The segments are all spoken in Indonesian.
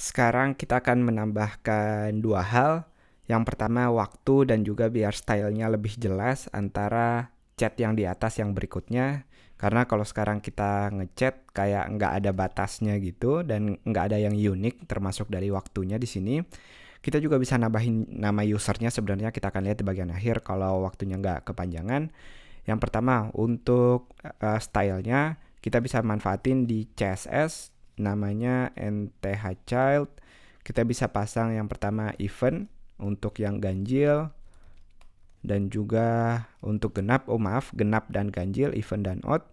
Sekarang kita akan menambahkan dua hal. Yang pertama waktu dan juga biar stylenya lebih jelas antara chat yang di atas yang berikutnya. Karena kalau sekarang kita ngechat kayak nggak ada batasnya gitu dan nggak ada yang unik termasuk dari waktunya di sini. Kita juga bisa nambahin nama usernya, sebenarnya kita akan lihat di bagian akhir kalau waktunya nggak kepanjangan. Yang pertama untuk stylenya kita bisa manfaatin di CSS namanya nthchild. Kita bisa pasang yang pertama event untuk yang ganjil dan juga untuk genap dan ganjil, event dan odd.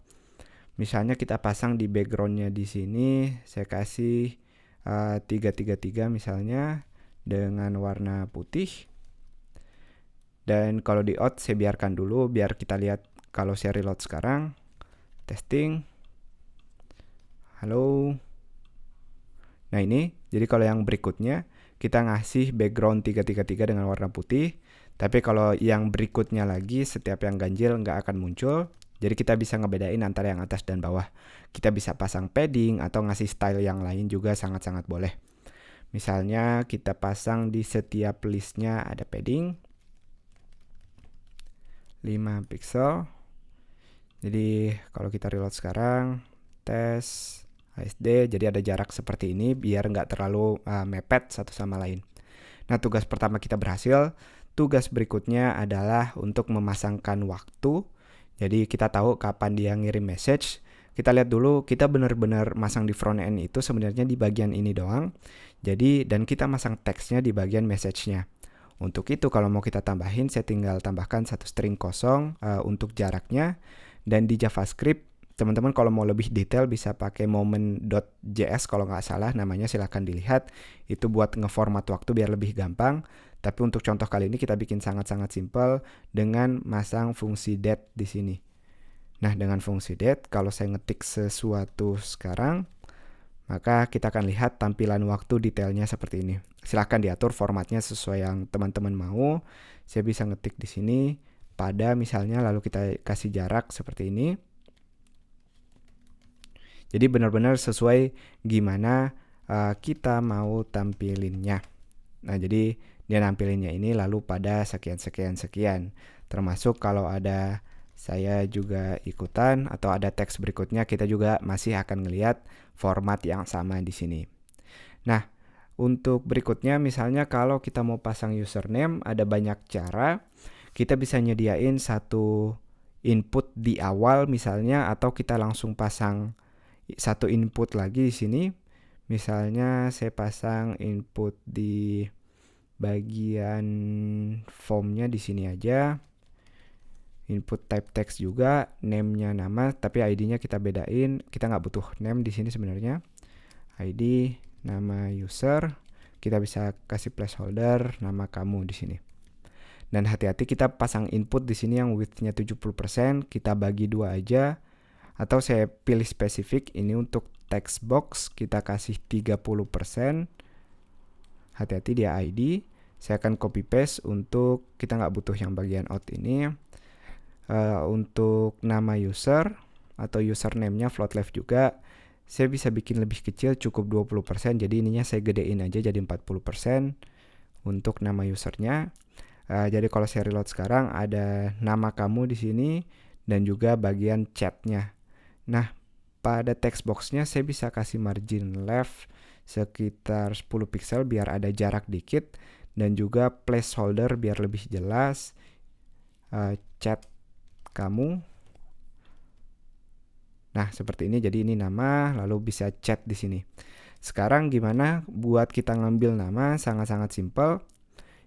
Misalnya kita pasang di backgroundnya di sini, saya kasih 333 misalnya dengan warna putih. Dan kalau di odd saya biarkan dulu biar kita lihat kalau saya reload sekarang. Testing. Halo. Nah ini, jadi kalau yang berikutnya kita ngasih background 333 dengan warna putih. Tapi kalau yang berikutnya lagi setiap yang ganjil nggak akan muncul. Jadi kita bisa ngebedain antara yang atas dan bawah. Kita bisa pasang padding atau ngasih style yang lain juga sangat-sangat boleh. Misalnya kita pasang di setiap listnya ada padding 5 pixel. Jadi kalau kita reload sekarang, tes ASD, jadi ada jarak seperti ini biar nggak terlalu mepet satu sama lain. Nah, tugas pertama kita berhasil. Tugas berikutnya adalah untuk memasangkan waktu. Jadi kita tahu kapan dia ngirim message. Kita lihat dulu, kita benar-benar masang di front end itu sebenarnya di bagian ini doang. Jadi, dan kita masang teksnya di bagian message-nya. Untuk itu kalau mau kita tambahin, saya tinggal tambahkan satu string kosong untuk jaraknya. Dan di JavaScript, teman-teman kalau mau lebih detail bisa pakai moment.js kalau nggak salah namanya, silahkan dilihat. Itu buat ngeformat waktu biar lebih gampang. Tapi untuk contoh kali ini kita bikin sangat-sangat simple dengan masang fungsi date di sini. Nah, dengan fungsi date, kalau saya ngetik sesuatu sekarang, maka kita akan lihat tampilan waktu detailnya seperti ini. Silahkan diatur formatnya sesuai yang teman-teman mau. Saya bisa ngetik di sini pada misalnya, lalu kita kasih jarak seperti ini. Jadi benar-benar sesuai gimana kita mau tampilinnya. Nah, jadi dia nampilinnya ini lalu pada sekian. Termasuk kalau ada saya juga ikutan atau ada teks berikutnya, kita juga masih akan ngelihat format yang sama di sini. Nah, untuk berikutnya misalnya kalau kita mau pasang username, ada banyak cara. Kita bisa nyediain satu input di awal misalnya, atau kita langsung pasang satu input lagi di sini. Misalnya saya pasang input di bagian formnya di sini aja. Input type text juga, name-nya nama, tapi ID-nya kita bedain. Kita nggak butuh name di sini sebenarnya. ID, nama user, kita bisa kasih placeholder nama kamu di sini. Dan hati-hati kita pasang input di sini yang width-nya 70%, kita bagi dua aja. Atau saya pilih spesifik, ini untuk text box kita kasih 30%. Hati-hati dia ID. Saya akan copy paste untuk kita nggak butuh yang bagian out ini. Untuk nama user atau username-nya float left juga, saya bisa bikin lebih kecil, cukup 20%. Jadi ininya saya gedein aja jadi 40% untuk nama usernya. Jadi kalau saya reload sekarang ada nama kamu di sini dan juga bagian chatnya. Nah, pada text box-nya saya bisa kasih margin left sekitar 10 pixel biar ada jarak dikit, dan juga placeholder biar lebih jelas. Chat kamu. Nah, seperti ini. Jadi ini nama, lalu bisa chat di sini. Sekarang gimana buat kita ngambil nama? Sangat-sangat simple.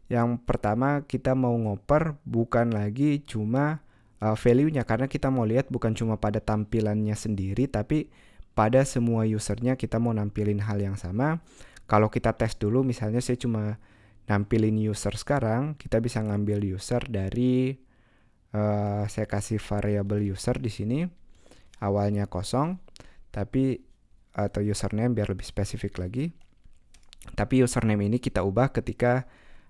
Yang pertama kita mau ngoper bukan lagi cuma value-nya, karena kita mau lihat bukan cuma pada tampilannya sendiri, tapi pada semua usernya kita mau nampilin hal yang sama. Kalau kita tes dulu, misalnya saya cuma nampilin user sekarang, kita bisa ngambil user dari saya kasih variable user di sini, awalnya kosong, tapi atau username biar lebih spesifik lagi. Tapi username ini kita ubah ketika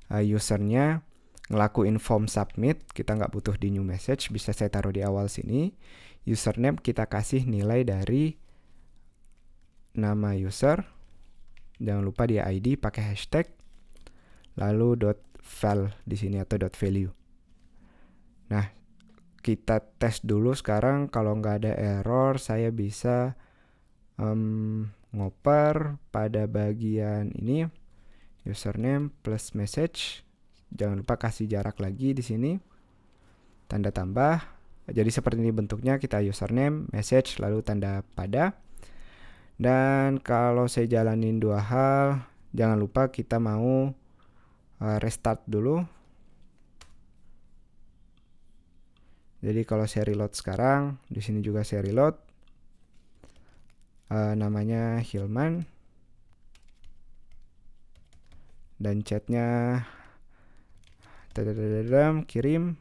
usernya ngelakuin form submit. Kita nggak butuh di new message, bisa saya taruh di awal sini. Username kita kasih nilai dari nama user. Jangan lupa di ID pakai hashtag lalu .val di sini atau .value. Nah, kita tes dulu sekarang. Kalau nggak ada error, saya bisa ngoper pada bagian ini username plus message. Jangan lupa kasih jarak lagi di sini, tanda tambah. Jadi seperti ini bentuknya, kita username, message, lalu tanda pada. Dan kalau saya jalanin dua hal, jangan lupa kita mau restart dulu. Jadi kalau saya reload sekarang, di sini juga saya reload. Namanya Hilman. Dan chatnya kirim.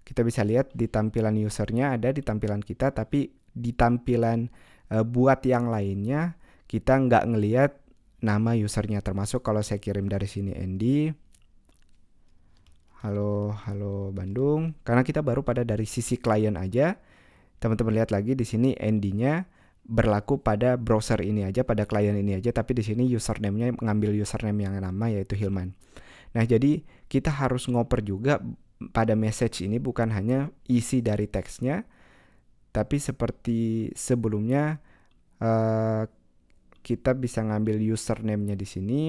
Kita bisa lihat di tampilan usernya ada di tampilan kita, tapi di tampilan buat yang lainnya kita nggak ngelihat nama usernya. Termasuk kalau saya kirim dari sini Andy, halo Bandung, karena kita baru pada dari sisi klien aja. Teman-teman lihat lagi di sini Andy-nya berlaku pada browser ini aja, pada klien ini aja, tapi di sini username-nya mengambil username yang nama yaitu Hilman. Nah, jadi kita harus ngoper juga pada message ini, bukan hanya isi dari teksnya, tapi seperti sebelumnya kita bisa ngambil username-nya di sini.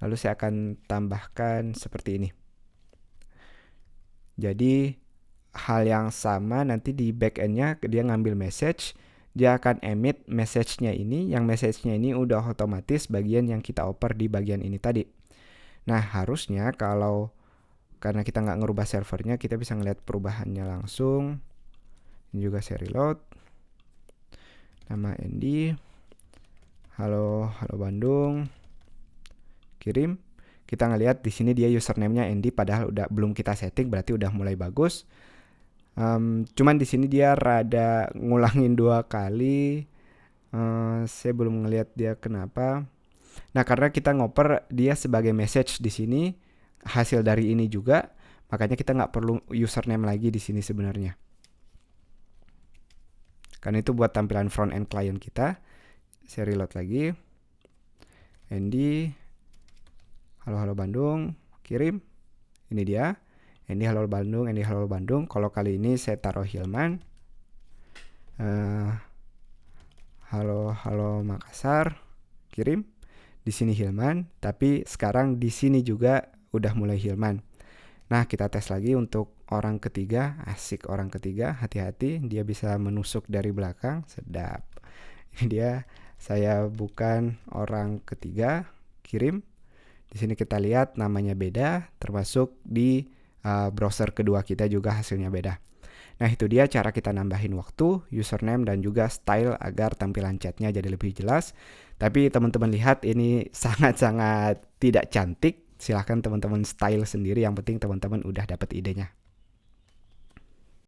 Lalu saya akan tambahkan seperti ini. Jadi hal yang sama nanti di backend-nya, dia ngambil message, dia akan emit message-nya ini. Yang message-nya ini udah otomatis bagian yang kita oper di bagian ini tadi. Nah, harusnya karena kita nggak ngerubah servernya, kita bisa ngeliat perubahannya langsung. Ini juga saya reload. Nama Andy, halo Bandung, kirim. Kita ngeliat di sini dia username-nya Andy, padahal belum kita setting, berarti udah mulai bagus. Cuman di sini dia rada ngulangin 2 kali. Saya belum ngeliat dia kenapa. Nah, karena kita ngoper dia sebagai message di sini, hasil dari ini juga, makanya kita nggak perlu username lagi di sini sebenarnya. Karena itu buat tampilan front end client kita. Saya reload lagi. Andy, halo Bandung, kirim. Ini dia. Andy halo Bandung. Kalau kali ini saya taruh Hilman. Halo Makassar, kirim. Di sini Hilman, tapi sekarang di sini juga udah mulai Hilman. Nah, kita tes lagi untuk orang ketiga. Asik, orang ketiga, hati-hati, dia bisa menusuk dari belakang, sedap. Ini dia, saya bukan orang ketiga, kirim. Di sini kita lihat namanya beda, termasuk di browser kedua kita juga hasilnya beda. Nah, itu dia cara kita nambahin waktu, username, dan juga style agar tampilan chatnya jadi lebih jelas. Tapi teman-teman lihat ini sangat-sangat tidak cantik. Silahkan teman-teman style sendiri, yang penting teman-teman udah dapat idenya.